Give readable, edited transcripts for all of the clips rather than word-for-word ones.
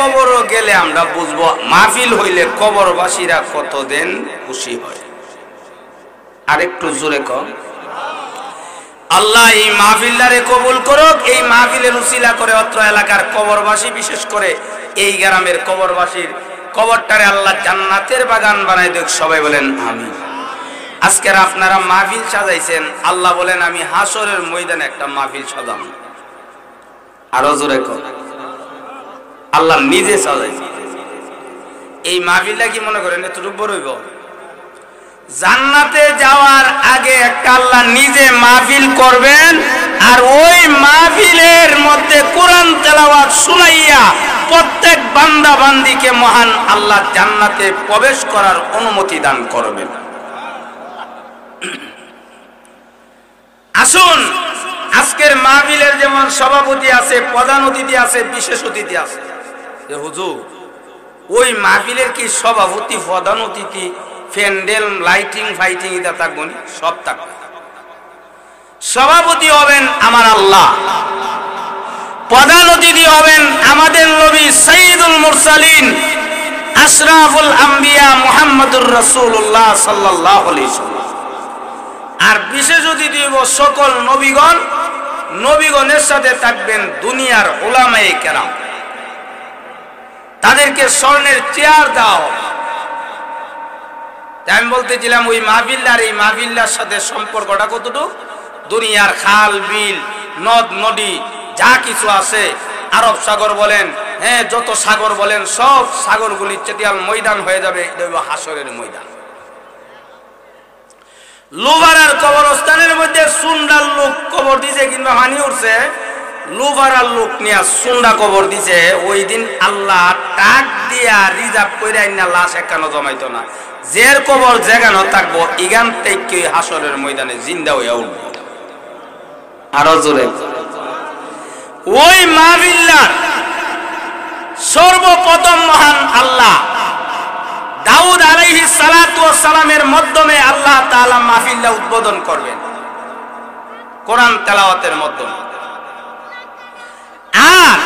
কবরও গেলে আমরা বুঝবো মাহফিল হইলে কবরবাসীরা কতদিন খুশি হয়। আরেকটু জোরে কর। আল্লাহ এই মাহফিলদারে কবুল করুক। এই মাহফিলের উসিলা করে অত্র এলাকার কবরবাসী, বিশেষ করে এই গ্রামের কবরবাসীর কবরটারে আল্লাহ জান্নাতের বাগান বানাই দেখ। সবাই বলেন আমিন। আজকের আপনারা মাহফিল সাজাইছেন, আল্লাহ বলেন আমি হাসরের ময়দানে একটা মাহফিল সাজাম। আরো জোরে কর। আল্লাহ নিজে সাজাইছে এই মাহফিলটা। কি মনে করেন এতটুকু বড় হইব? জান্নাতে যাওয়ার আগে একটা আল্লাহ নিজে মাহফিল করবেন, আর ওই মাহফিলের মধ্যে কোরআন তেলাওয়াত শুনাইয়া প্রত্যেক বান্দা বান্দিকে মহান আল্লাহ জান্নাতে প্রবেশ করার অনুমতি দান করবেন। আসুন, আজকের মাহফিলের যেমন সভাপতি আছে, প্রধান অতিথি আছে, বিশেষ অতিথি আছে। হুজুর, ওই মাহফিলের কি সভাপতি, প্রধান অতিথি, প্যান্ডেল, লাইটিং ফাইটিং এটা থাকবো না? সব থাকবে। সভাপতি হবেন আমার আল্লাহ, প্রধান অতিথি হবেন আমাদের নবী সাইয়্যিদুল মুরসালিন আশরাফুল আম্বিয়া মুহাম্মদুর রাসূলুল্লাহ সাল্লাল্লাহু আলাইহি ওয়াসাল্লাম। আর বিশেষ অতিথি হইব সকল নবীগণ। নবীগণের সাথে থাকবেন দুনিয়ার উলামায়ে কেরাম। তাদেরকে স্বর্ণের চেয়ার দাও। আমি বলতেছিলাম ওই মাহফিলদার এই মাহফিলদার সাথে সম্পর্কটা কতটুকু? দুনিয়ার খাল বিল নদ নদী যা কিছু আছে, আরব সাগর বলেন, হ্যাঁ যত সাগর বলেন, সব সাগরগুলি চেতিয়াল ময়দান হয়ে যাবে। এটা হাসরের ময়দান। লুবারার কবরস্থানের মধ্যে সুন্ডার লোক কবর দিছে, কিংবা হানি উঠছে, লুবারার লোক নিয়ে সুন্ডা কবর দিছে। ওই দিন আল্লাহ টাক দিয়া রিজার্ভ করে না লাশ একানো জমাইতো না। জের কবর যেখানে থাকবো ইগান থেকে হাসরের ময়দানে জিন্দা হইয়া উঠবো। আরো জোরে। ওই মাহফিলদার সর্বপ্রথম মহান আল্লাহ দাউদ আলাইহিস সালাতু ওয়াস সালামের মাধ্যমে আল্লাহ তাআলা মাহফিলটা উদ্বোধন করবেন কোরআন তেলাওয়াতের মাধ্যমে। আর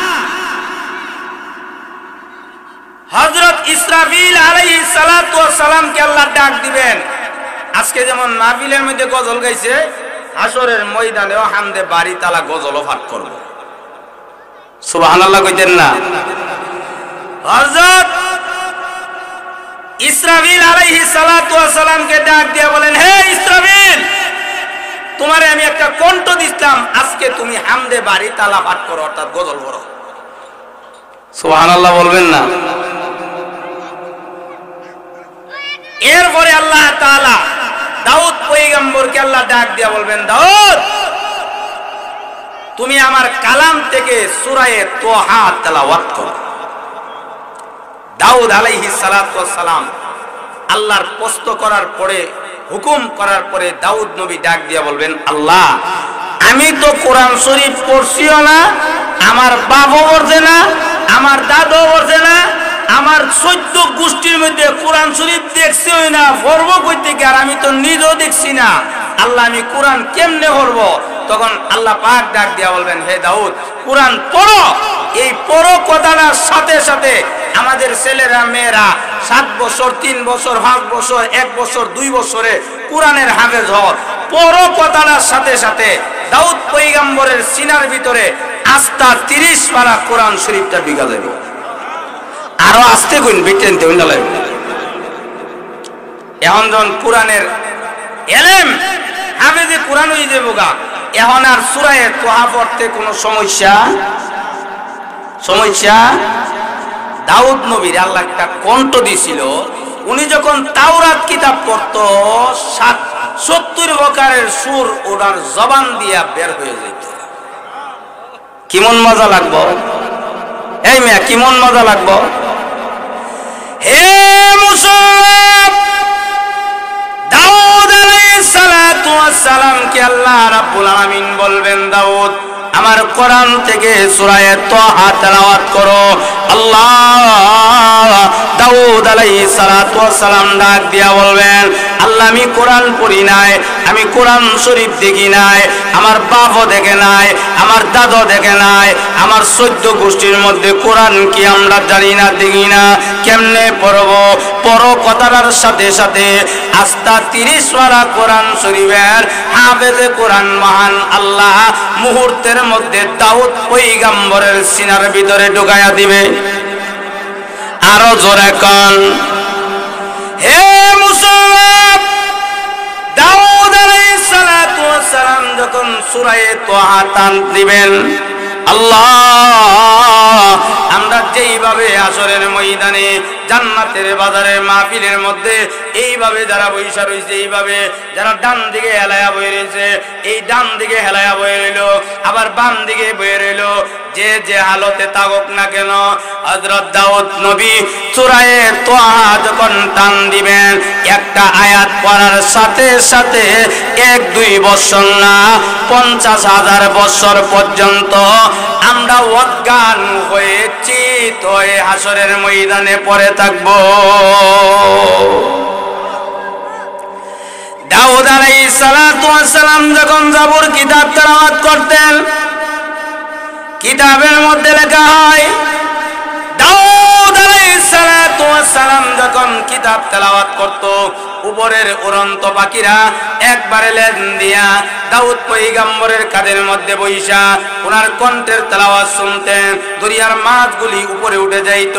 হযরত ইসরাফিল আলাইহিস সালাতু ওয়াস সালামকে আল্লাহ ডাক দিবেন। আজকে যেমন মাহফিলের মধ্যে গজল গাইছে, হাসরের ময়দানেও হামদে বাড়ি তালা গজলও পাঠ করব। সুবহানাল্লাহ কইতেন না? হযরত ইসরাফিল আলাইহিস সালাতু ওয়াস সালামকে ডাক দিয়ে বলেন, হে ইসরাফিল, তোমারে আমি একটা কণ্ঠ দিলাম, আজকে তুমি হামদে বাড়ি তালা পাঠ করো, অর্থাৎ গজল পড়ো। সুবহানাল্লাহ বলবেন না? এরপরে আল্লাহ তাআলা দাউদ পয়গম্বরকে আল্লাহ ডাক দিয়া বলবেন, দাউদ তুমি আমার কালাম থেকে সূরা তোহা তেলাওয়াত করো। দাউদ আলাইহিস সালাতু ওয়াস সালাম আল্লাহর প্রস্ত করার পরে, হুকুম করার পরে দাউদ নবী ডাক দিয়া বলবেন, আল্লাহ আমি তো কোরআন শরীফ পড়ছিও না, আমার বাবাও পড়ছে না, আমার দাদাও পড়ছে না, আমার 14 গোষ্ঠীর মধ্যে কোরআন শরীফ দেখছিও না, পড়বো কই থেকে? আর আমি তো নিজেও দেখছি না। আল্লাহ আমি কোরআন কেমনে পড়বো? তখন আল্লাহ পাক ডাক দিয়া বলবেন, হে দাউদ কোরআন পড়ো। এই পড়ো কথাটার সাথে সাথে আমাদের ছেলেরা মেয়েরা 7 বছর, 3 বছর, 5 বছর, 1 বছর, 2 বছরে কোরআনের হাফেজ হও। পড়ো কথাটার সাথে সাথে দাউদ পয়গম্বরের সিনার ভিতরে আস্থা 30 পারা কোরআন শরীফটা ঢুকে যাবে। আরো আস্তে কইন বিটেন দেন না লাগে। এখন যখন কোরআনের এলেম হাফেজে কোরআন হয়ে যাবো গা, এখন আর সূরা তোহা পড়তে কোনো সমস্যা দাউদ নবীর আল্লাহ একটা কণ্ঠ দিছিল। উনি যখন তাওরাত কিতাব পড়তো 70 প্রকারের সুর ওনার জবান দিয়া বের হয়ে যেত। কেমন মজা লাগবো? এই মেয়া কেমন মজা লাগবো? হে মুসলমান, দাউদ আলাইহিস সালাতু ওয়াস সালাম কে আল্লাহ রাব্বুল আলামিন বলবেন, দাউদ আমার কোরআন থেকে সূরা তোহা তেলাওয়াত করো। আল্লাহ দাউদ আলাইহিস সালাতু ওয়াস সালাম ডাক দিয়া বলবেন, আল্লাহ আমি কোরআন পড়ি নাই, আমি কোরআন শরীফ দেখি নাই, আমার বাপও দেখে নাই, আমার দাদা দেখে নাই, আমার 14 গোষ্ঠীর মধ্যে কোরআন কি আমরা জানি না, দেখি না, কেমনে পড়ব? পড়ো কথাটার সাথে সাথে আস্থা 30 পারা কোরআন শরীফের হাফেজে কোরআন মহান আল্লাহ মুহূর্তের মধ্যে দাউদ পয়গম্বরের সিনার ভিতরে ঢুকায়া দিবে। আরো জোরে কোন হে মুসলমান, দাউদ আলাইহিস সালাতু ওয়াস সালাম যখন সূরা তাহা টান দিবেন, আল্লাহ আমরা যেইভাবে আসরের ময়দানে জান্নাতের বাজারে মাহফিলের মধ্যে এইভাবে যারা বৈশা রয়েছে, এইভাবে যারা ডান দিকে হেলায়া বয়ে রয়েছে, এই ডান দিকে হেলায়া বয়ে রইল, আবার বাম দিকে বয়ে রইল, যে যে হালতে থাকুক না কেন, হযরত দাউদ নবী সূরা তাহা যখন টান দিবেন, একটা আয়াত পড়ার সাথে সাথে 1-2 বছর না 50,000 বছর পর্যন্ত আমরা অজ্ঞান হয়ে চিত হয়ে হাসরের ময়দানে পড়ে থাকব। দাউদ আলাইহিস সালাতু ওয়াস সালাম যখন জাবুর কিতাব তেলাওয়াত করতেন, কিতাবের মধ্যে লেখা হয় দাউদ আলাইহিস সালাতু ওয়াস সালাম যখন কিতাব তেলাওয়াত করত, উপরের উড়ন্ত পাখিরা একবারে লেন দিয়া দাউদ পয়গম্বরের কাঁধের মধ্যে বৈশা ওনার কণ্ঠের তেলাওয়াত শুনতেন। দরিয়ার মাছগুলি উপরে উঠে যাইত,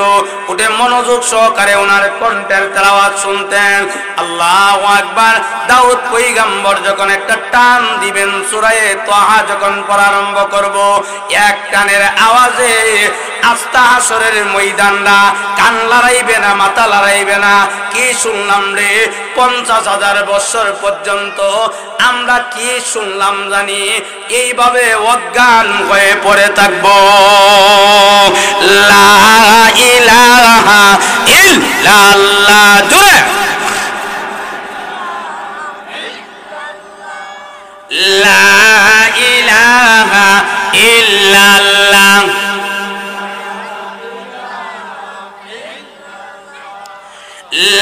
উঠে মনোযোগ সহকারে ওনার কণ্ঠের তেলাওয়াত শুনতেন। আল্লাহু আকবার। দাউদ পয়গম্বর যখন একটা টান দিবেন, সূরা তাহা যখন পড়া আরম্ভ করব, এক টানের আওয়াজে আস্তা হাসরের ময়দানটা কান লড়াইবে না, মাথা লড়াইবে না। কি শুনলাম রে? 50,000 বছর পর্যন্ত আমরা কি শুনলাম জানি? এইভাবে অজ্ঞান হয়ে পড়ে থাকব। লা ইলাহা ইল্লাল্লাহ, জোরে লা ইলাহা ইল্লাল্লাহ,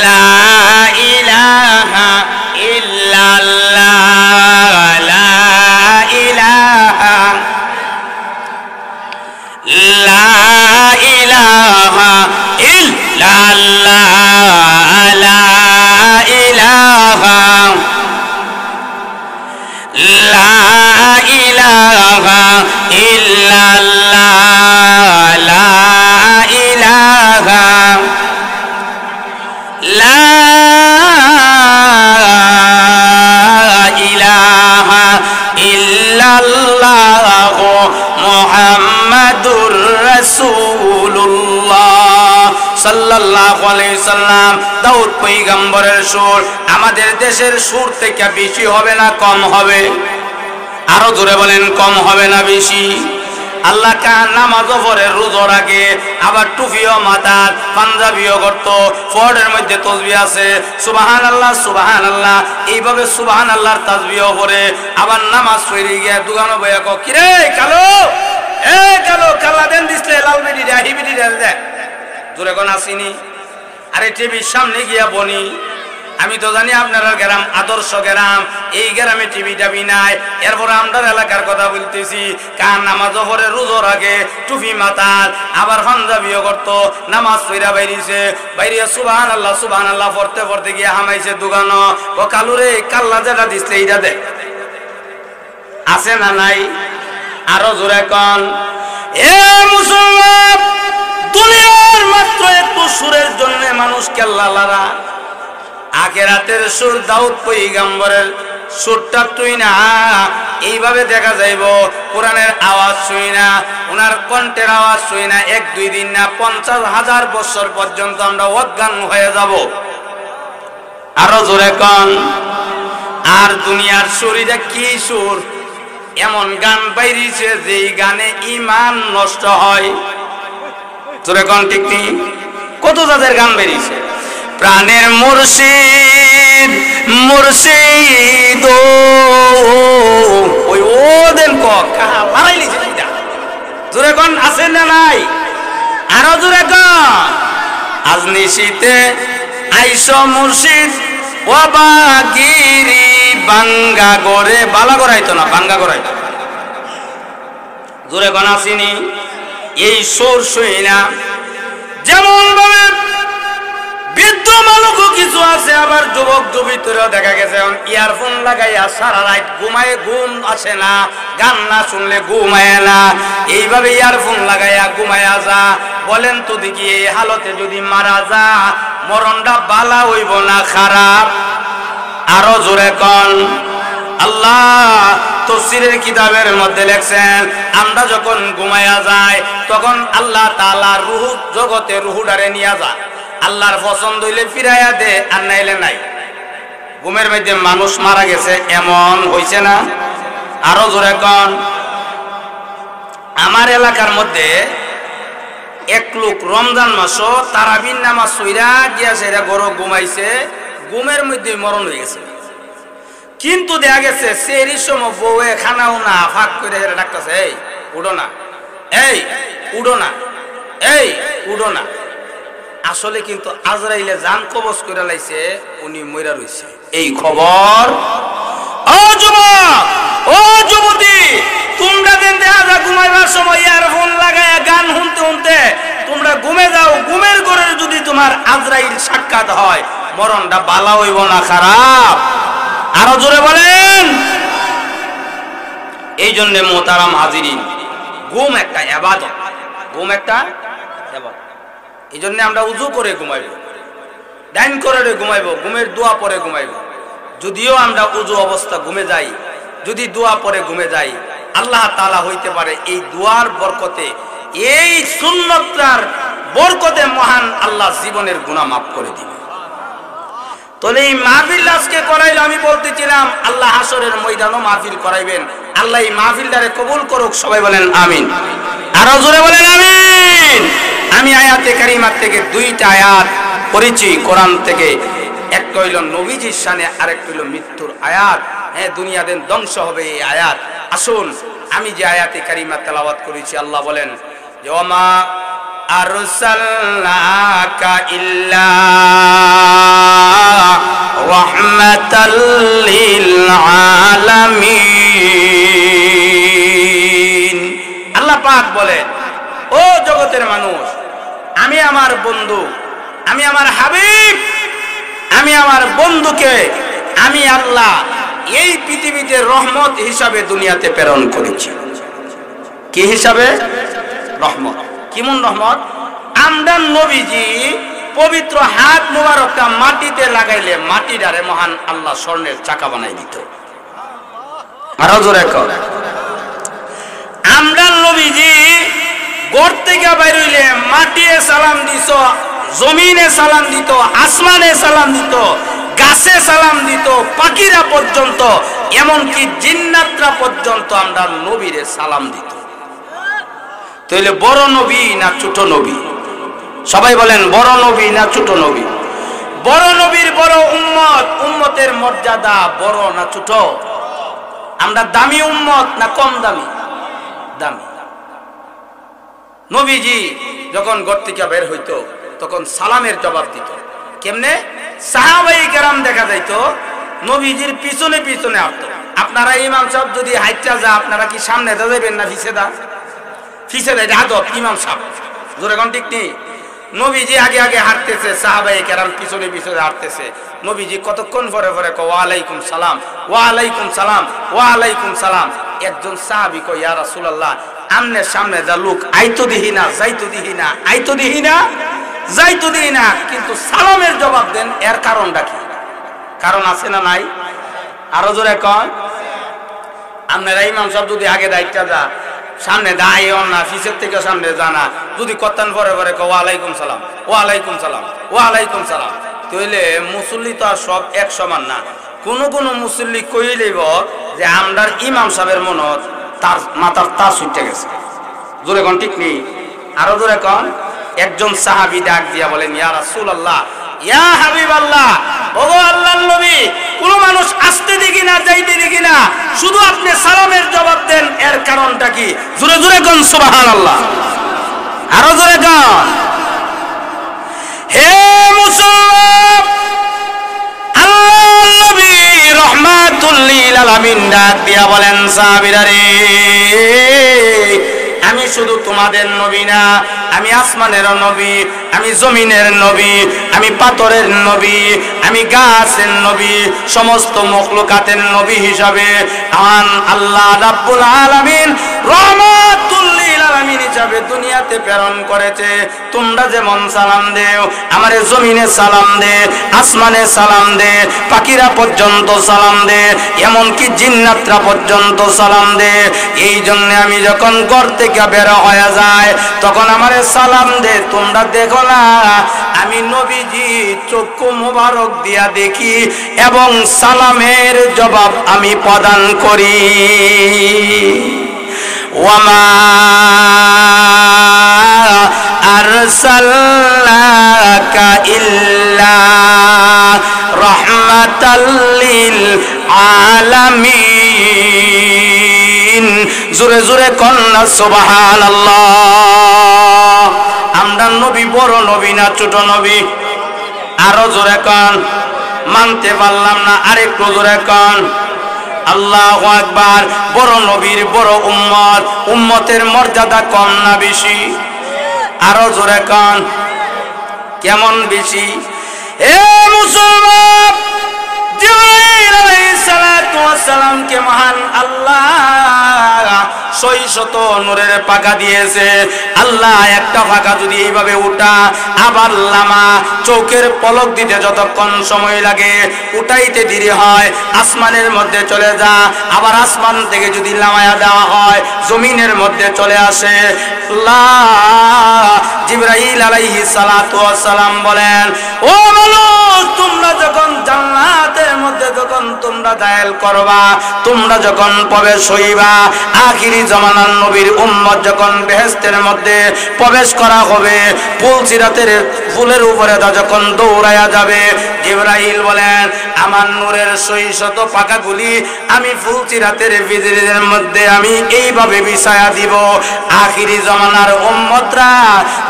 লা ইলাহা ইল্লাল্লাহ, লা ইলাহা, লা ইলাহা ইল্লাল্লাহ, লা ইলাহা, লা ইলাহা ইল্লাল্লাহ, লা ইলাহা, লা ইলাহা ইল্লাল্লাহ মুহাম্মাদুর রাসূলুল্লাহ সাল্লাল্লাহু আলাইহি সাল্লাম। দাউদ পয়গম্বরের সুর আমাদের দেশের সুর থেকে বেশি হবে না কম হবে? আরো জোরে বলেন, কম হবে না বেশি? আল্লাহ কার নামাজও পড়ে রোজার আগে, আবার টুপিও মাথার, পাঞ্জাবিও করতো, ফোর্ডের মধ্যে তসবিহ আছে, সুবহানাল্লাহ সুবহানাল্লাহ, এইভাবে সুবহানাল্লাহর তাসবিহও পড়ে, আবার নামাজ পড়ে গিয়ে দোকানে বইয়া কও, কি রে কালো, এ কালো, কালা দেন দিসলে লাল বেডি রে, হিবিডি রে, দেখ জোরে কোন আসিনি? আরে টিভির সামনে গিয়া বনি, আমি তো জানি আপনারা গ্রাম আদর্শ গ্রাম, এই গ্রামে টিভি টাবি নাই, এরপরে আমরা এলাকার কথা বলতেছি। কার নামাজও পড়ে রোজার আগে, টুপি মাথার, আবার পাঞ্জাবিও করতো, নামাজ পড়া বাইরিছে, বাইরে সুবহানাল্লাহ সুবহানাল্লাহ পড়তে পড়তে গিয়ে হামাইছে দোকান, ও কালু রে কাল্লা যেটা দিসলে এইটা দে, আছে না নাই? আরো জোরে কন। এ মুসলমান, দুনিয়ার মাত্র একটু সুরের জন্য মানুষ কেল্লা লড়া, আখিরাতের সুর দাউদ পয়গম্বরের সুরটা তুই না, এইভাবে দেখা যাইব। কোরআনের আওয়াজ শুই না, ওনার কণ্ঠের আওয়াজ শুই না, 1-2 দিন না 50,000 বছর পর্যন্ত আমরা অজ্ঞান হয়ে যাব। আরো জোরে কন। আর দুনিয়ার সুরিটা কি সুর? এমন গান বাইরিছে যেই গানে ঈমান নষ্ট হয়। জোরে কন, ঠিক নেই? কত জাতের গান বেরিয়েছে। প্রাণের মুর্শিদ মুর্শিদ ওই ও দেন কাহা মারাইলি যেটা, জোরে কোন আছে না নাই? আরো জোরে কোন। আজ নিশিতে আইসো মুর্শিদ ওয়াবাগিরি বাঙ্গা গড়ে, বালা গড়াইতো না, বাঙ্গা গড়াইতো। জোরে কোন আসেনি? এই সুর শুই না। যেমন ভাবে বৃদ্ধ মানুষও কিছু আছে, আবার যুবক যুবতীরাও দেখা গেছে ইয়ারফোন লাগাইয়া সারা রাত ঘুমায়, ঘুম আসে না, গান না শুনলে ঘুমায় না, এইভাবে ইয়ারফোন লাগাইয়া ঘুমায়া যা। বলেন তো দেখি এই হালতে যদি মারা যা, মরণটা বালা হইব না খারাপ? আরো জোরে কন। আল্লাহ তাফসীরের কিতাবের মধ্যে লেখছেন, আমরা যখন ঘুমায়া যাই তখন আল্লাহ তাআলা রূহ জগতে রূহটারে নিয়া যায়, আল্লাহর পছন্দ হইলে ফিরাইয়া দে, আর নাইলে নাই। ঘুমের মধ্যে মানুষ মারা গেছে, এমন হইছে না? আরো জোরে কন। আমার এলাকার মধ্যে এক লোক রমজান মাসও তারাবির নামাজ সইরা গিয়াছে, এরা গরো ঘুমাইছে, ঘুমের মধ্যে মরণ হয়ে গেছে। কিন্তু দেখা গেছে সেরির সময় বউয়ে খানাও না ফাঁক করে ডাকতেছে, এই উঠো না, এই উঠো না, এই উঠো না। আসলে কিন্তু আজরাইলে জান কবজ করে লাইছে, উনি মইরা রইছে। এই খবর ও যুবক, ও যুবতী, তোমরা দিন দেখা যা ঘুমাইবার সময় ইয়ারফোন লাগায়া গান শুনতে শুনতে তোমরা ঘুমে যাও, ঘুমের ঘরে যদি তোমার আজরাইল সাক্ষাৎ হয়, মরণটা বালা হইব না খারাপ? আরো জোরে বলেন। এই জন্য মোহতারাম হাজিরিন, ঘুম একটা ইবাদত, ঘুম একটা ইবাদত। এই জন্য আমরা উযু করে ঘুমাইব, ডাইন করে ঘুমাইব, ঘুমের দোয়া পরে ঘুমাইব। যদিও আমরা উযু অবস্থা ঘুমে যাই, যদি দোয়া পরে ঘুমে যাই, আল্লাহ তাআলা হইতে পারে এই দোয়ার বরকতে, এই সুন্নতটার বরকতে মহান আল্লাহ জীবনের গুনাহ মাফ করে দিবে। তাহলে এই মাহফিল আজকে করাইলে আমি বলতেছিলাম আল্লাহ হাসরের ময়দানও মাহফিল করাইবেন। আল্লাহ এই মাহফিলটারে কবুল করুক, সবাই বলেন আমিন। আরো জোরে বলেন আমিন। আমি আয়াতে কারিমার থেকে দুইটা আয়াত পড়েছি কোরআন থেকে, একটা হইল নবীজির শানে, আরেকটা হইল মৃত্যুর আয়াত। হ্যাঁ, দুনিয়া দিন ধ্বংস হবে এই আয়াত। আসুন আমি যে আয়াতে কারিমা তেলাওয়াত করেছি, আল্লাহ বলেন যে ওমা আরসালনাকা ইল্লা রাহমাতাল লিল আলামিন। আল্লাহ পাক বলেন, ও জগতের মানুষ, আমি আমার বন্ধু, আমি আমার হাবিব, আমি আমার বন্ধুকে আমি আল্লাহ এই পৃথিবীতে রহমত হিসাবে দুনিয়াতে প্রেরণ করেছি। কি হিসাবে? রহমত। কেমন রহমত? আমরা নবীজি পবিত্র হাত মুবারকটা মাটিতে লাগাইলে মাটিটারে মহান আল্লাহ স্বর্ণের চাকা বানাই দিত। আরো জোরে কর। আমরা নবীজি ঘর থেকে বাইর হইলে মাটিতে সালাম দিত, জমিনে সালাম দিত, আসমানে সালাম দিত, গাছে সালাম দিত, পাখিরা পর্যন্ত, এমনকি জিন্নাতরা পর্যন্ত আমরা নবীরে সালাম দিত। তাহলে বড় নবী না ছোট নবী? সবাই বলেন বড় নবী না ছোট নবী? বড় নবীর বড় উম্মত, উম্মতের মর্যাদা বড় না ছোট? আমরা দামি উম্মত না কম দামি? দামি। নবীজি যখন ঘর থেকে বের হইতো তখন সালামের জবাব দিত। কেমনে? সাহাবায়ে কেরাম দেখা যাইতো নবীজির পিছনে পিছনে হাঁটতো। আপনারা ইমাম সাহেব যদি হাইটা যা, আপনারা কি সামনে যাবেন না পিছে দা? পিছে দেয় আদব ইমাম সাহেব, জোরে কোন ঠিক নেই? নবীজি আগে আগে হাঁটতেছে, সাহাবায়ে কেরাম পিছনে পিছনে হাঁটতেছে। নবীজি কতক্ষণ পরে পরে কয় ওয়া আলাইকুম সালাম, ওয়া আলাইকুম সালাম, ওয়া আলাইকুম সালাম। একজন সাহাবী কয় ইয়া রাসূলুল্লাহ, আমনের সামনে যা লোক আইতো দিহি না, যাইতো দিহি না, আইতো দিহি না, যাইতো দিহি না, কিন্তু সালামের জবাব দেন, এর কারণটা কি? কারণ আছে না নাই? আরো জোরে কয়। আপনারা ইমাম সাহেব যদি আগে দায়িত্ব যা, সামনে দাঁড়িয়েও না, পিছের থেকে সামনে জানা, যদি কত্তান পরে পরে ওয়া আলাইকুম সালাম, ওয়া আলাইকুম সালাম, ওয়া আলাইকুম সালাম, তাহলে মুসল্লি তো আর সব এক সমান না। কোন কোন মুসল্লি কই লইব যে আমরার ইমাম সাহেবের মনত তার মাথার তার ছুটে গেছে। জোরে কোন ঠিক নেই? আরো জোরে কোন। একজন সাহাবী ডাক দিয়া বলেন ইয়া রাসূলুল্লাহ, ইয়া হাবিবাল্লাহ, ওগো আল্লাহর নবী, কোন মানুষ আসতে দেখি না, যাইতে দেখি না, শুধু আপনি সালামের জবাব দেন, এর কারণটা কি? জোরে জোরে কোন সুবহানাল্লাহ। আরো জোরে কোন। হে মুসলমান, আল্লাহ ডাক দিয়া বলেন সাহাবীরা রে, আমি শুধু তোমাদের নবী না, আমি আসমানেরও নবী, আমি জমিনের নবী, আমি পাথরের নবী, আমি গাছের নবী, সমস্ত মখলুকাতের নবী হিসাবে আমার আল্লাহ রাব্বুল আলামিন রহমাতুল লিল আলামিন হিসাবে দুনিয়াতে প্রেরণ করেছে। তোমরা যেমন সালাম দেও, আমারে জমিনে সালাম দে, আসমানে সালাম দে, পাখিরা পর্যন্ত সালাম দে, এমনকি জিন্নাতরা পর্যন্ত সালাম দে। এই জন্য আমি যখন ঘর থেকে বের হয়ে যায় তখন আমারে সালাম দে। তোমরা দেখো না আমি নবীজি চক্ষু মোবারক দিয়া দেখি এবং সালামের জবাব আমি প্রদান করি। ওয়ামা আরসালনাকা ইল্লা রাহমাতাল লিল আলামিন। জোরে জোরে কন্যা সুবহানাল্লাহ। আমরা নবী বড় নবী না ছোট নবী? আরো জোরে কন। মানতে পারলাম না, আরেকটু জোরে কন। আল্লাহু আকবার। বড় নবীর বড় উম্মত, উম্মতের মর্যাদা কম না বেশি? আরো জোরে কন। কেমন বেশি? এ মুসলমান, জিবরাইল আলাইহিস সালাতু ওয়াস সালামকে মহান আল্লাহ 600 নূরের পাখা দিয়েছে। আল্লাহ একটা পাখা যদি এইভাবে উঠা আবার লামা, চোখের পলক দিতে যতক্ষণ সময় লাগে উঠাইতে দেরি হয়, আসমানের মধ্যে চলে যা, আবার আসমান থেকে যদি লামায়া দেওয়া হয় জমিনের মধ্যে চলে আসে। আল্লাহ জিবরাইল আলাইহিস সালাতু ওয়াস সালাম বলেন, ও মানুষ, তোমরা যখন জান্নাতের মধ্যে যখন তোমরা দাখিল করবা, তোমরা যখন প্রবেশ হইবা, আখিরি জামানার নবীর উম্মত যখন বেহেশতের মধ্যে প্রবেশ করা হবে, ফুলসিরাতের ফুলের উপরে যখন দৌড়ায়া যাবে, জিবরাইল বলেন আমার নূরের 600 পাখাগুলি আমি ফুলসিরাতের বিজলির মধ্যে আমি এইভাবে বিছায়া দিব। আখিরি জামানার উম্মতরা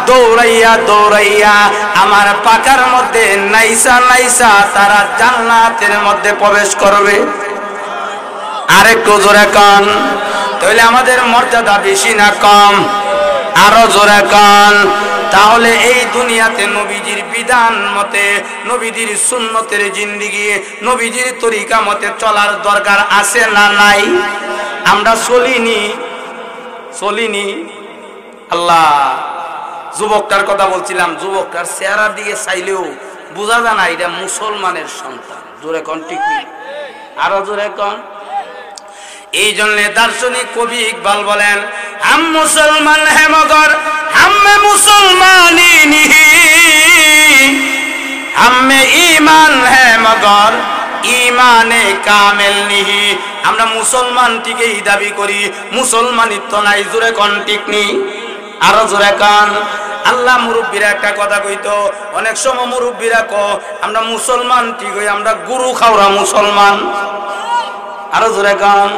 দৌড়াইয়া দৌড়াইয়া আমার পাখার মধ্যে নাইসা নাইসা তারা জান্নাতের মধ্যে প্রবেশ করবে। আরেকটু জোরে কন। তাহলে আমাদের মর্যাদা বেশি না কম? আরো জোরে কন। তাহলে এই দুনিয়াতে নবীজির বিধান মতে, নবীজির সুন্নতের জিন্দেগি, নবীজির তরিকা মতে চলার দরকার আছে না নাই? আমরা চলিনি। আল্লাহ, যুবকটার কথা বলছিলাম, যুবকটার চেহারার দিকে চাইলেও বোঝা যায় না এটা মুসলমানের সন্তান। জোরে কন, ঠিক নেই? আরো জোরে কন। এই জন্য দার্শনিক কবি ইকবাল বলেন, হাম মুসলমান হে মগর হামে মুসলমানি নিহি, হামে ঈমান হে মগর ঈমানে কামেল নিহি। আমরা মুসলমান ঠিকই দাবি করি, মুসলমানিত্ব নাই। জোরে কন, ঠিক নেই? আরো জোরে কন। আল্লাহ মুরব্বীরা একটা কথা কইতো, অনেক সময় মুরব্বীরা আমরা মুসলমান ঠিক হই, আমরা গুরু খাওয়া মুসলমান। আরো জোরে কন।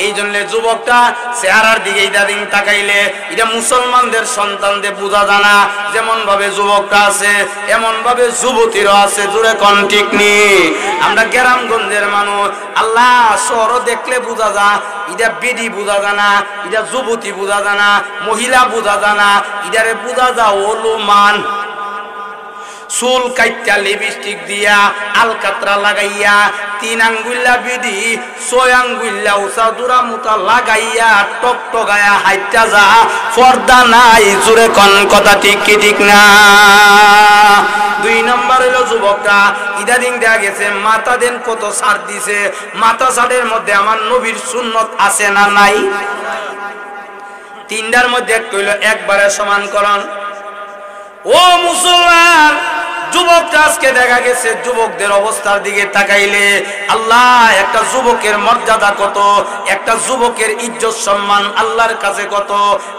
এই জন্য যুবকটা চেহারার দিকে ইদাদিন তাকাইলে এটা মুসলমানদের সন্তানদের বোঝা জানা। যেমন ভাবে যুবকটা আছে এমন ভাবে যুবতীরও আছে। জোরে কন, ঠিক নেই? আমরা গ্রামগঞ্জের মানুষ, আল্লাহ শহর দেখলে বোঝা যা এটা বিডি বোঝা জানা, এটা যুবতী বোঝা জানা, মহিলা বোঝা জানা, ইদারে বোঝা যা ওলুমান। চুল কাইটা লিপস্টিক দিয়া আলকাতরা লাগাইয়া 3 আঙ্গুল্লা বিধি 6 আঙ্গুল্লা উষা জোড়া মুতা লাগাইয়া টকটকায়া হাইটা যা, পর্দা নাই। জোরে কন, কথা ঠিক কি ঠিক না? 2 নম্বর হলো যুবকটা ইদাদিন দেখা গেছে মাথা দেন কত সার দিছে, মাথা সারের মধ্যে আমার নবীর সুন্নত আছে না নাই? 3টার মধ্যে একটা হইলো একবারে সমানকরণ। ও মুসলমান, যুবকটা আজকে দেখা গেছে যুবকদের অবস্থার দিকে তাকাইলে আল্লাহ একটা যুবকের মর্যাদা কত, একটা যুবকের ইজ্জত সম্মান আল্লাহর কাছে কত।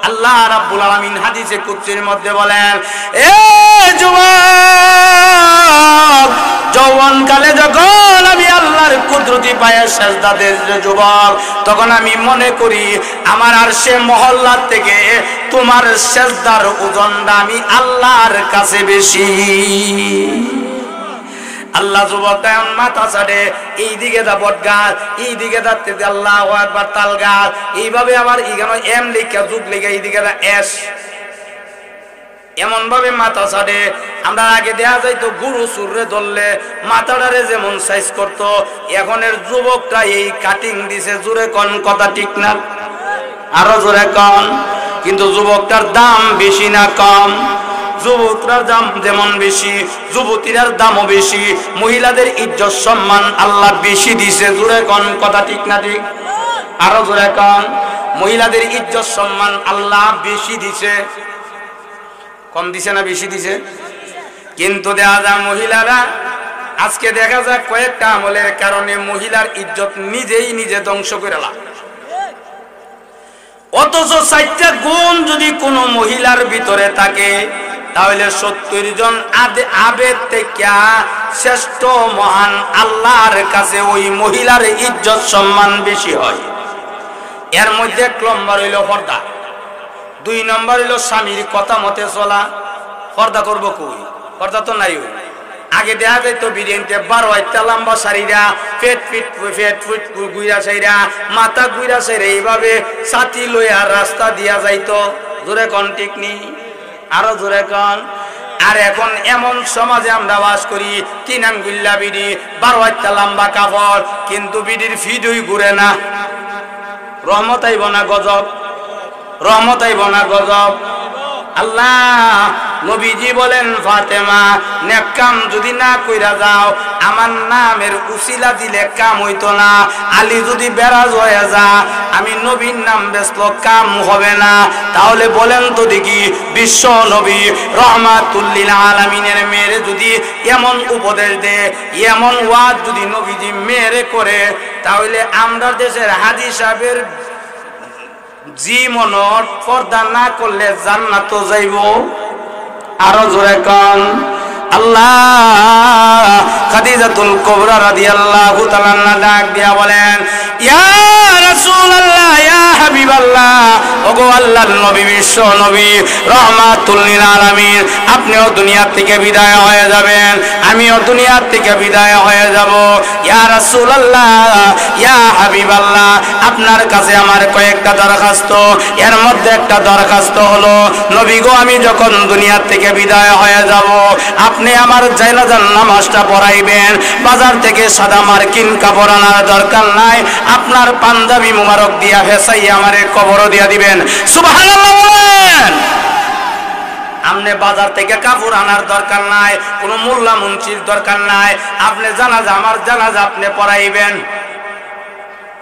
আল্লাহ রাব্বুল আলামিন হাদিসে কুদসির মধ্যে বলেন, এ যুবক, যৌবনকালে যখন আমি আল্লাহর কুদরতি পায়ে সেজদা দেই যুবক, তখন আমি মনে করি আমার আরশে মহল্লার থেকে তোমার সেজদার ওজনটা আমি আল্লাহর কাছে বেশি। আল্লাহ যুবকটা মাথা ছাড়ে, এই দিকে দা বট গাছ, এই দিকে যাচ্ছে আল্লাহু আকবার তাল গাছ, এইভাবে আবার এখানে এম লিখা যুগ লিখে এই দিকে এস, এমন ভাবে মাথা ছাড়ে। আমরা আগে দেয়া যাইতো গুরু সুরে ধরলে মাথাটারে যেমন সাইজ করতো, এখনের যুবকটা এই কাটিং দিছে। জোরে কোন কথা ঠিক না? আরো জোরে কন। কিন্তু যুবকটার দাম বেশি না কম? যুবকটার দাম যেমন বেশি, যুবতীর দামও বেশি। মহিলাদের ইজ্জত সম্মান আল্লাহ বেশি দিছে। জোরে কোন কথা ঠিক না ঠিক? আরো জোরে কন। মহিলাদের ইজ্জত সম্মান আল্লাহ বেশি দিছে। কম দিছে না বেশি দিছে? কিন্তু দেখা যায় মহিলারা আজকে দেখা যায় কয়েকটা আমলের কারণে মহিলার ইজ্জত নিজেই নিজে ধ্বংস করে লাগ। অথচ 4টা গুণ যদি কোনো মহিলার ভিতরে থাকে তাহলে 70 জন আবেদ থেকে শ্রেষ্ঠ মহান আল্লাহর কাছে ওই মহিলার ইজ্জত সম্মান বেশি হয়। এর মধ্যে 1 নম্বর হইল পর্দা, 2 নম্বর হইল স্বামীর কথা মতে চলা। পর্দা করবো কই? পর্দা তো নাই। আগে দেখা যাইতো বিরিয়ানিতে 12 লম্বা শাড়িরা, ফেট ফুট গুইরা শাড়িরা, মাথা গুইরা শাড়ি, এইভাবে ছাতি লইয়া রাস্তা দিয়া যাইতো। জোরে কন ঠিক নি? আরো জোরে কন। আর এখন এমন সমাজে আমরা বাস করি, 3 আঙ্গুল্লা বিড়ি, 12 লম্বা কাপড়, কিন্তু বিড়ির ফিডই ঘুরে না। রহমত আইব না গজব? রহমত আইব না গজব? আল্লাহ নবীজি বলেন, ফাতেমা নেক কাম যদি না কইরা যাও আমার নামের উসিলা দিলে কাম হইতো না। আলী যদি বেরাজ হয়ে যা আমি নবীর নাম বেসলো কাম হবে না। তাহলে বলেন তো দেখি, বিশ্ব নবী রহমাতুল লিল আলামিনের মেয়েরে যদি এমন উপদেশ দে, এমন ওয়াজ যদি নবীজি মেয়েরে করে, তাহলে আমরা দেশের হাজী সাহেবের জীবনত পর্দা না করলে জান্নাত যাইব। আরো জোরে কন। আল্লাহ খাদিজাতুল কুবরা রাদিয়াল্লাহু তাআলা আনহা ডাক দিয়া বলেন, ইয়া রাসূলুল্লাহ, ইয়া হাবিবাল্লাহ, ওগো আল্লাহর নবী, বিশ্ব নবী রহমাতুল লিল আলামিন, আপনিও দুনিয়া থেকে বিদায় হয়ে যাবেন, আমিও দুনিয়া থেকে বিদায় হয়ে যাব। ইয়া রাসূলুল্লাহ, ইয়া হাবিবাল্লাহ, আপনার কাছে আমার কয়েকটা দরখাস্ত। এর মধ্যে একটা দরখাস্ত হলো, নবী গো, আমি যখন দুনিয়া থেকে বিদায় হয়ে যাব আপনি আমার জানাজার নামাজটা পড়াইবেন। বাজার থেকে সাদা মার্কিন কাপড় আনার দরকার নাই, আপনার পাঞ্জাবি মুবারক দিয়া ফেসাই আমারে কবরও দিয়া দিবেন। সুবহানাল্লাহ বলেন। আপনি বাজার থেকে কাপড় আনার দরকার নাই, কোনো মোল্লা মুন্সির দরকার নাই, আপনি জানাজা, আমার জানাজা আপনি পড়াইবেন।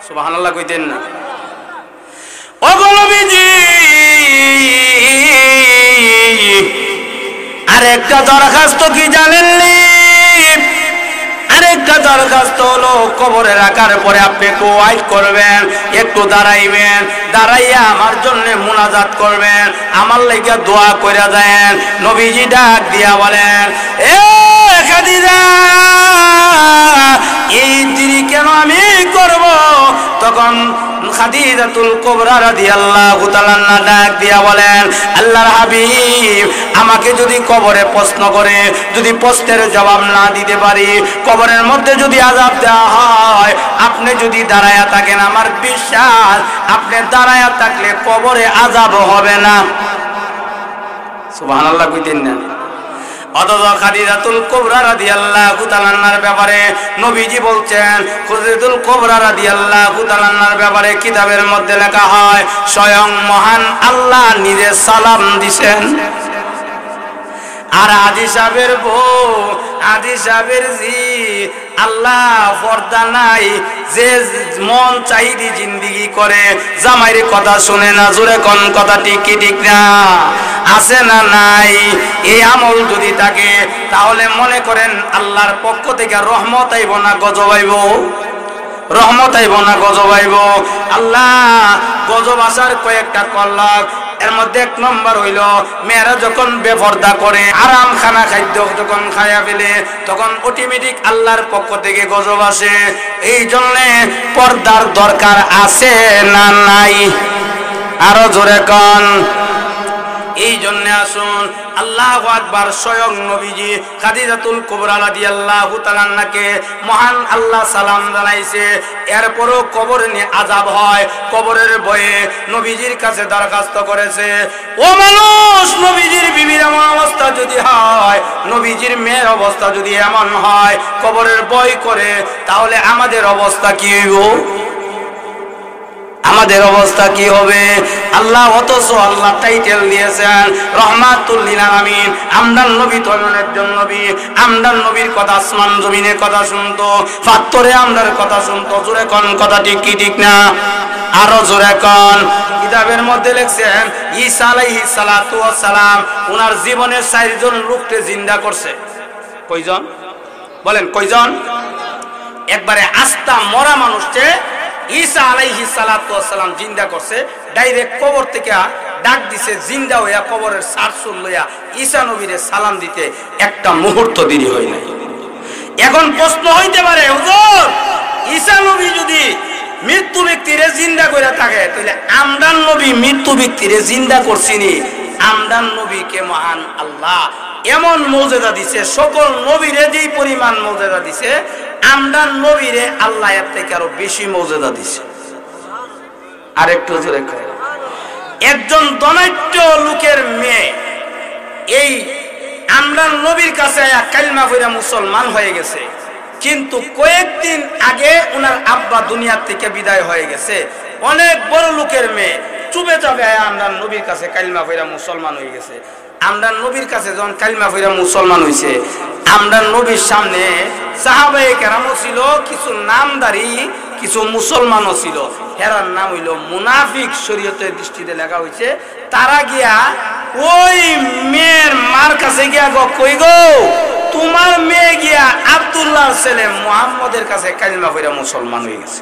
সুবহানাল্লাহ কইতেন না? ও নবীজি, আরেকটা দরখাস্ত কি জানেননি? আরেকটা দরখাস্ত হলো, কবরে রাখার পরে আপনি কোয়াইট করবেন, একটু দাঁড়াইবেন, দাঁড়াইয়া আমার জন্য মুনাজাত করবেন, আমার লাগা দোয়া কইরা দেন। নবীজি ডাক দিয়া বলেন, এ খাদিজা, এই দেরি কেন আমি করব? তখন খাদিজাতুল কুবরা রাদিয়াল্লাহু তাআলা আনহা ডাক দিয়া বলেন, আল্লাহর হাবিব, আমাকে যদি কবরে প্রশ্ন করে, যদি প্রশ্নের জবাব না দিতে পারি, কবরের মধ্যে যদি আযাব দেওয়া হয়, আপনি যদি দাঁড়ায়া থাকেন, আমার বিশ্বাস আপনি দাঁড়ায়া থাকলে কবরে আযাব হবে না। সুবহানাল্লাহ কইতেন না? অথচ খাদিজাতুল কুবরা রাদিয়াল্লাহু তাআলা আনহার ব্যাপারে নবীজি বলছেন, খাদিজাতুল কুবরা রাদিয়াল্লাহু তাআলা আনহার ব্যাপারে কিতাবের মধ্যে লেখা হয়, স্বয়ং মহান আল্লাহ নিজে সালাম দিবেন। আর হাজী সাহেবের বউ, হাজী সাহেবের জি, আল্লাহ পর্দা নাই, যে মন চাইদি জিন্দেগি করে, জামাইর কথা শুনে না। জোরে কোন কথা ঠিক কি ঠিক না? আছে না নাই? এই আমল যদি থাকে তাহলে মনে করেন আল্লাহর পক্ষ থেকে রহমত আইব না গজব আইব? রহমত আইব না গজব আইব? আল্লাহ গজব আসার কয়েকটা কল্যাণ। এর মধ্যে 1 নম্বর হইল, মেয়েরা যখন বেপরদা করে, আরাম খানা খাদ্য যখন খায়া ফেলে, তখন অটোমেটিক আল্লাহর পক্ষ থেকে গজব আসে। এই জন্য পর্দার দরকার আছে না নাই? আরো জোরে কন। এই জন্য আসুন আল্লাহু আকবার, স্বয়ং নবীজি খাদিজাতুল কুবরা রাদিয়াল্লাহু তাআলা আনহাকে মহান আল্লাহ সালাম জানাইছে। এরপরও কবরে নিয়ে আযাব হয়, কবরের ভয়ে নবীজির কাছে দরখাস্ত করেছে, ও মানুষ, নবীজির বিবির এমন অবস্থা যদি হয়, নবীজির মেয়ের অবস্থা যদি এমন হয়, কবরের ভয় করে, তাহলে আমাদের অবস্থা কি হইব? আমাদের অবস্থা কি হবে? আল্লাহ অথচ আল্লাহ টাইটেল দিয়েছেন রহমাতুল লিল আলামিন। আমদান নবী তো এমন একজন নবী, আমদান নবীর কথা আসমান জমিনের কথা শুনতো, ফাত্তরে আমদার কথা শুনতো। জোরে কোন কথা ঠিক কি ঠিক না? আরো জোরে কোন। কিতাবের মধ্যে লিখছেন ঈসা আলাইহিস সালাতু ওয়াস সালাম ওনার জীবনের 4 জন লোককে জিন্দা করছে। কয়জন বলেন? কয়জন? একবারে আস্তা মরা মানুষকে ঈসা আলাইহিস সালাতু ওয়াস সালাম জিন্দা করছে। ডাইরেক্ট কবর থেকে ডাক দিছে, জিন্দা হইয়া কবরের সারসুল লইয়া ঈসা নবীরে সালাম দিতে একটা মুহূর্ত দেরি হয় নাই। এখন প্রশ্ন হইতে পারে, হুজুর ঈসা নবী যদি মৃত্যু ব্যক্তিরে জিন্দা করে থাকে, তাহলে আমদান নবী মৃত্যু ব্যক্তিরে জিন্দা করছিনি? আমদান নবীকে মহান আল্লাহ এমন মর্যাদা দিছে, সকল নবীরে যেই পরিমাণ মর্যাদা দিছে, আমদান নবীরে আল্লাহ এর থেকে আরো বেশি মর্যাদা দিছে। আর একটু জোরে কয়। একজন ধনাঢ্য লোকের মেয়ে এই আমদান নবীর কাছে কালিমা পড়ে মুসলমান হয়ে গেছে, কিন্তু কয়েকদিন আগে ওনার আব্বা দুনিয়া থেকে বিদায় হয়ে গেছে। অনেক বড় লোকের মেয়ে চুপে চাপে আমদান নবীর কাছে কালিমা পড়ে মুসলমান হয়ে গেছে। আমদান নবীর কাছে যখন কালিমা পড়ে মুসলমান হয়েছে, আমদান নবীর সামনে সাহাবায়ে কেরামও ছিল, কিছু নামদারি কিছু মুসলমানও ছিল। হেরার নাম হইল মুনাফিক, শরীয়তের দৃষ্টিতে লেখা হয়েছে। তারা গিয়া ওই মেয়ের মার কাছে গিয়া কই গো, তোমার মেয়ে গিয়া আব্দুল্লাহর ছেলে মুহাম্মদের কাছে কালিমা পড়ে মুসলমান হয়ে গেছে।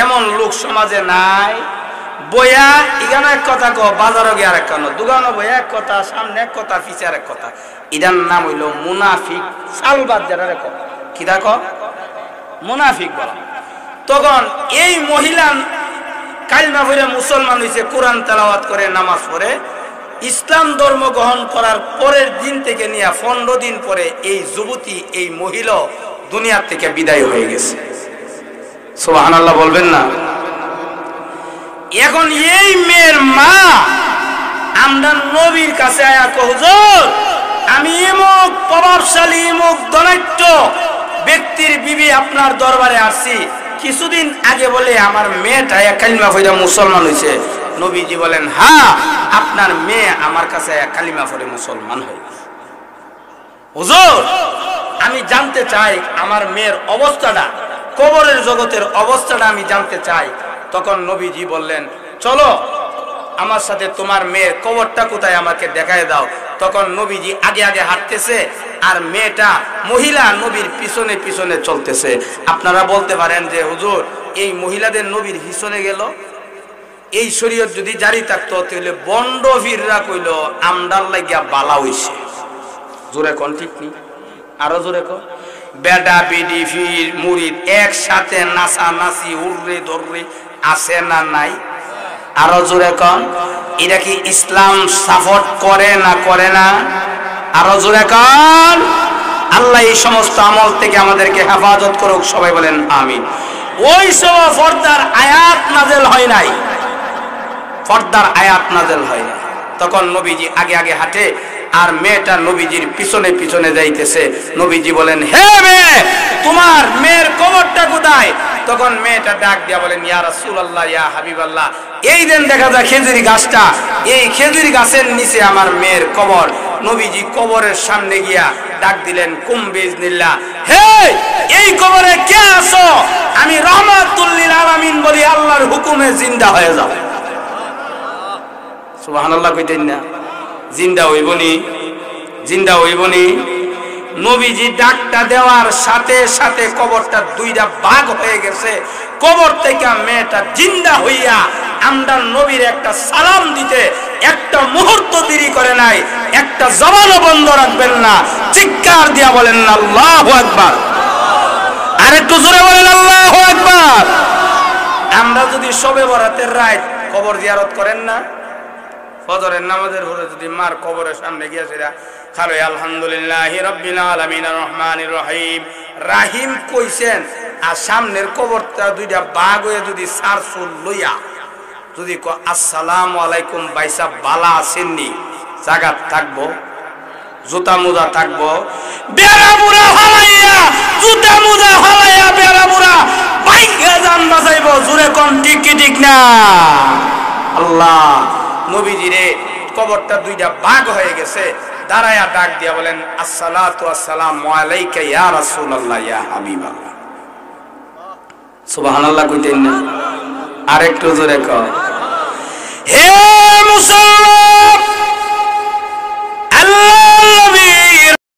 এমন লোক সমাজে নাই? বইয়া ইগানো এক কথা কো, বাজারও গিয়ে আরেক কথা, দোকানও বইয়া এক কথা, সামনে এক কথা, পিছে আরেক কথা। এটার নাম হইল মুনাফিক। সালবাদ যারা রেখো কি দেখো মুনাফিক বলা। তখন এই মহিলা কালিমা পড়ে মুসলমান হয়েছে, কোরআন তেলাওয়াত করে, নামাজ পড়ে, ইসলাম ধর্ম গ্রহণ করার পরের দিন থেকে নিয়ে 15 দিন পরে এই যুবতী, এই মহিলা দুনিয়া থেকে বিদায় হয়ে গেছে। সুবহানাল্লাহ বলবেন না? এখন এই মেয়ের মা আমদান নবীর কাছে আয়া কয়, হুজুর আমি এমক প্রভাবশালী, এমক ধনাঢ্য ব্যক্তির বিবি আপনার দরবারে আসছি, কিছুদিন আগে বলে আমার মেয়েটা কালিমা পড়ে মুসলমান হয়েছে। নবীজি বলেন, হ্যাঁ আপনার মেয়ে আমার কাছে কালিমা পড়ে মুসলমান হয়েছে। হুজুর আমি জানতে চাই আমার মেয়ের অবস্থাটা, কবরের জগতের অবস্থাটা আমি জানতে চাই। তখন নবীজি বললেন, চলো আমার সাথে, তোমার মেয়ের কবরটা কোথায় আমাকে দেখায় দাও। তখন নবীজি আগে আগে হাঁটতেছে, আর মেয়েটা মহিলা নবীর পিছনে পিছনে চলতেছে। আপনারা বলতে পারেন যে হুজুর এই মহিলাদের নবীর পিছনে গেল, এই শরীয়ত যদি জারি থাকতো তাহলে বন্ড ফিররা কইল আমদার লাগিয়া বালা হইছে। জোরে কোন ঠিক নি? আরো জোরে কোন। বেডা বিডি ফির মুরিদ একসাথে নাচা নাচি উড়রে ধররে আছে না নাই? আরো জোরে কোন। এটা কি ইসলাম সাপোর্ট করে না করে না? আরো জোরে কোন। আল্লাহ এই সমস্ত আমল থেকে আমাদেরকে হেফাজত করুক, সবাই বলেন আমিন। ওই সময় পর্দার আয়াত নাজেল হয় নাই, পর্দার আয়াত নাজেল হয় না। তখন নবীজি আগে আগে হাঁটে, আর মেয়েটা নবীজির পিছনে পিছনে যাইতেছে। নবীজি বলেন, হে মেয়ে, তোমার মেয়ের কবরটা কোথায়? তখন মেয়েটা ডাক দিয়া বলেন, ইয়া রাসূলুল্লাহ, ইয়া হাবিবাল্লাহ, এই দেন দেখা যায় খেজুরি গাছটা, এই খেজুরি গাছের নিচে আমার মেয়ের কবর। নবীজি কবরের সামনে গিয়া ডাক দিলেন, কুম বিইজনিল্লাহ, হে এই কবরে কে আছো? আমি রহমাতুল লিল আলামিন বলি, আল্লাহর হুকুমে জিন্দা হয়ে যাও। সুবহানাল্লাহ কইতেন না? জিন্দা হইবনি, জিন্দা হইবনি। নবীজি ডাকটা দেওয়ার সাথে সাথে কবরটা দুইটা ভাগ হয়ে গেছে। কবর থেকে মেয়েটা জিন্দা হইয়া আমদার নবীর একটা সালাম দিতে একটা মুহূর্ত দেরি করে নাই, একটা জবানও বন্ধ রাখবেন না। চিৎকার দিয়া বলেন আল্লাহু আকবার। আর একটু জোরে বলেন আল্লাহু আকবার। আমরা যদি শবে বরাতের রাত কবর জিয়ারত করেন না, ফজরের নামাজের পরে যদি মার কবরের সামনে গিয়েছিরা খালো আলহামদুলিল্লাহি রাব্বিল আলামিন আর রহমানির রহিম রাহিম কইছেন, আর সামনের কবরটা দুইটা বাঘ হয়ে যদি সারসুল লইয়া যদি আসসালামু আলাইকুম বাইসা বালা আসেননি, জাগাত থাকবো, জুতা মুজা থাকবো, বেড়া বুড়া হালাইয়া জুতা মুজা হালাইয়া বেড়া বুড়া বাইঙ্গা জান বাঁচাইবো। জুরে কোন ঠিক কি ঠিক না? আল্লাহ নবীজিরে কবরটা দুইটা ভাগ হয়ে গেছে, দাঁড়ায়া ডাক দিয়া বলেন আসসালাতু আসসালামু আলাইকা ইয়া রাসূলুল্লাহ ইয়া হাবিবাল্লাহ। সুবহানাল্লাহ কইতেন না? আরেকটু জোরে কর। হে মুসলমান